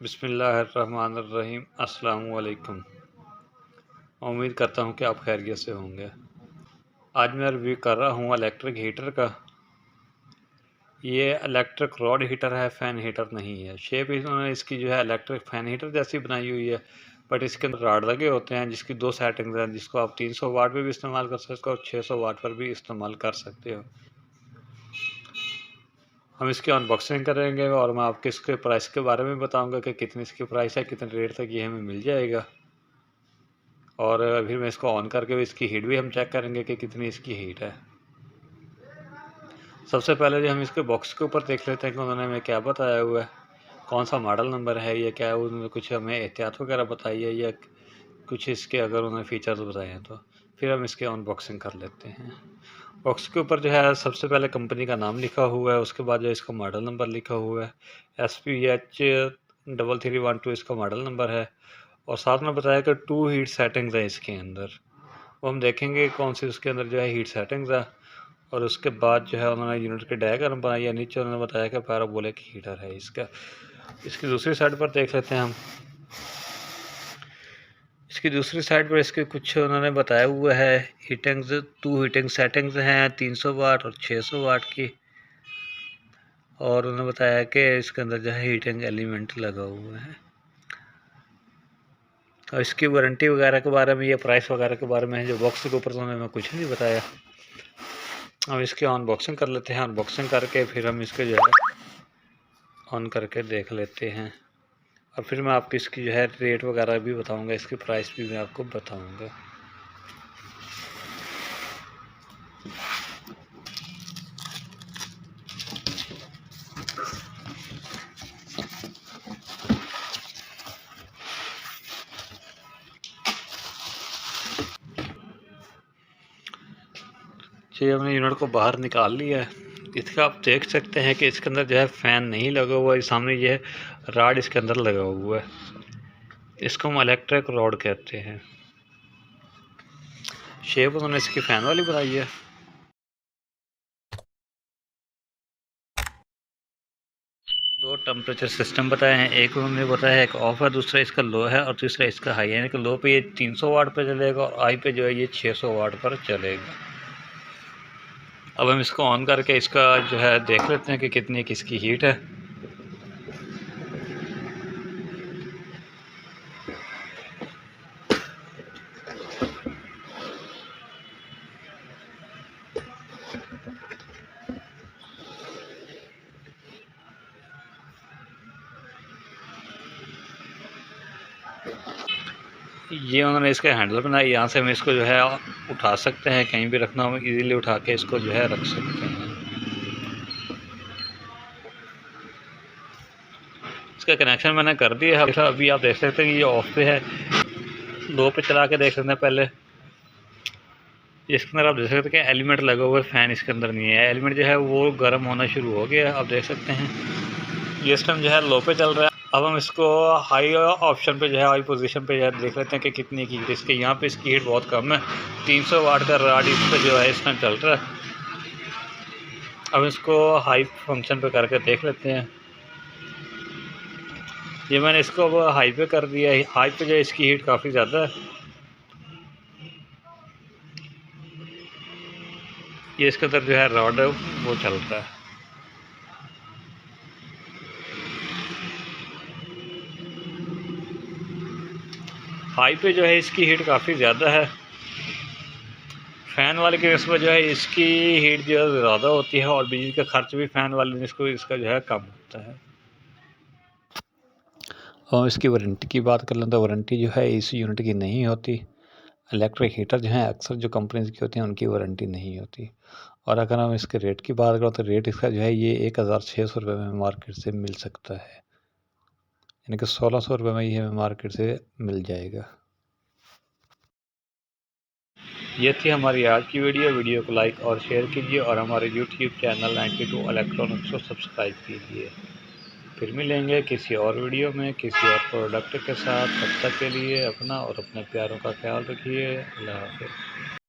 बिस्मिल्लाहिर्रहमानिर्रहीम। अस्सलाम वालेकुम। उम्मीद करता हूँ कि आप खैरियत से होंगे। आज मैं रिव्यू कर रहा हूँ इलेक्ट्रिक हीटर का। ये इलेक्ट्रिक रॉड हीटर है, फ़ैन हीटर नहीं है। शेप इन्होंने इसकी जो है इलेक्ट्रिक फ़ैन हीटर जैसी बनाई हुई है, बट इसके अंदर रॉड लगे होते हैं जिसकी दो सेटिंग्स हैं, जिसको आप 300 वाट पर भी इस्तेमाल कर सकते हो और 600 वाट पर भी इस्तेमाल कर सकते हो। हम इसकी अनबॉक्सिंग करेंगे और मैं आपको इसके प्राइस के बारे में बताऊंगा कि कितनी इसकी प्राइस है, कितने रेट तक ये हमें मिल जाएगा। और फिर मैं इसको ऑन करके भी इसकी हीट भी हम चेक करेंगे कि कितनी इसकी हीट है। सबसे पहले जो हम इसके बॉक्स के ऊपर देख लेते हैं कि उन्होंने हमें क्या बताया हुआ है, कौन सा मॉडल नंबर है, या क्या उन्होंने कुछ हमें एहतियात वगैरह बताई है या कुछ इसके अगर उन्होंने फ़ीचर्स बताए हैं तो फिर हम इसके अनबॉक्सिंग कर लेते हैं। बॉक्स के ऊपर जो है सबसे पहले कंपनी का नाम लिखा हुआ है, उसके बाद जो इसका मॉडल नंबर लिखा हुआ है SPH3312 इसका मॉडल नंबर है। और साथ में बताया कि 2 हीट सेटिंग्स है इसके अंदर। वो हम देखेंगे कौन सी उसके अंदर जो है हीट सेटिंग्स है। और उसके बाद जो है उन्होंने यूनिट की डायग्राम बनाई है। नीचे उन्होंने बताया कि पैराबोलिक हीटर है इसका। इसकी दूसरी साइड पर देख लेते हैं हम। इसकी दूसरी साइड पर इसके कुछ उन्होंने बताया हुआ है हीटिंग्स। 2 हीटिंग सेटिंग्स हैं, 300 वाट और 600 वाट की। और उन्होंने बताया कि इसके अंदर जो है हीटिंग एलिमेंट लगा हुआ है। और इसकी वारंटी वगैरह के बारे में या प्राइस वगैरह के बारे में जो बॉक्स के ऊपर तो उन्होंने कुछ नहीं बताया। अब इसकी अनबॉक्सिंग कर लेते हैं। अनबॉक्सिंग करके फिर हम इसके जो है ऑन करके देख लेते हैं। और फिर मैं आपको इसकी जो है रेट वगैरह भी बताऊंगा, इसकी प्राइस भी मैं आपको बताऊंगा। चलिए हमने यूनिट को बाहर निकाल लिया है। इसका आप देख सकते हैं कि इसके अंदर जो है फ़ैन नहीं लगा हुआ है। सामने ये रॉड इसके अंदर लगा हुआ है। इसको हम इलेक्ट्रिक रॉड कहते हैं। शेप उन्होंने इसकी फ़ैन वाली बनाई है। दो टेम्परेचर सिस्टम बताए हैं, एक उन्होंने बताया है एक ऑफ है, दूसरा इसका लो है और तीसरा इसका हाई है। यानी कि लो पे ये 300 वाट पर चलेगा और हाई पे जो है ये 600 वाट पर चलेगा। अब हम इसको ऑन करके इसका जो है देख लेते हैं कि कितनी किसकी हीट है। ये उन्होंने इसका हैंडल बनाया, यहाँ से हम इसको जो है उठा सकते हैं, कहीं भी रखना हो इजीली उठा के इसको जो है रख सकते हैं। इसका कनेक्शन मैंने कर दिया है। अभी आप देख सकते हैं कि ये ऑफ पे है। लो पे चला के देख सकते हैं पहले। इसके अंदर आप देख सकते हैं कि एलिमेंट लगा हुआ है, फ़ैन इसके अंदर नहीं है। एलिमेंट जो है वो गर्म होना शुरू हो गया है, आप देख सकते हैं। ये इस टाइम जो है लो पे चल रहा है। अब हम इसको हाई ऑप्शन पे जो है हाई पोजीशन पे जो है देख लेते हैं कि कितनी की हीट इसके। यहाँ पे इसकी हीट बहुत कम है, 300 वाट का रॉड इस पर जो है इस टाइम चल रहा है। अब इसको हाई फंक्शन पे करके देख लेते हैं। ये मैंने इसको अब हाई पे कर दिया है। हाई पे जो है इसकी हीट काफ़ी ज़्यादा है। ये इसके अंदर जो है रॉड है वो चल रहा है। हाई पे जो है इसकी हीट काफ़ी ज़्यादा है। फ़ैन वाले की नस्बत जो है इसकी हीट जो है ज़्यादा होती है और बिजली का खर्च भी फ़ैन वाले इसका जो है कम होता है। और इसकी वारंटी की बात कर लें तो वारंटी जो है इस यूनिट की नहीं होती। इलेक्ट्रिक हीटर जो हैं अक्सर जो कंपनीज़ की होती हैं उनकी वारंटी नहीं होती। और अगर हम इसके रेट की बात करें तो रेट इसका जो है ये 1600 रुपये में मार्केट से मिल सकता है। यानी कि 1600 रुपये में ये हमें मार्केट से मिल जाएगा। ये थी हमारी आज की वीडियो को लाइक और शेयर कीजिए और हमारे यूट्यूब चैनल 92 इलेक्ट्रॉनिक्स को सब्सक्राइब कीजिए। फिर मिलेंगे किसी और वीडियो में किसी और प्रोडक्ट के साथ। तब तक के लिए अपना और अपने प्यारों का ख्याल रखिए। अल्लाह हाफ़िज़।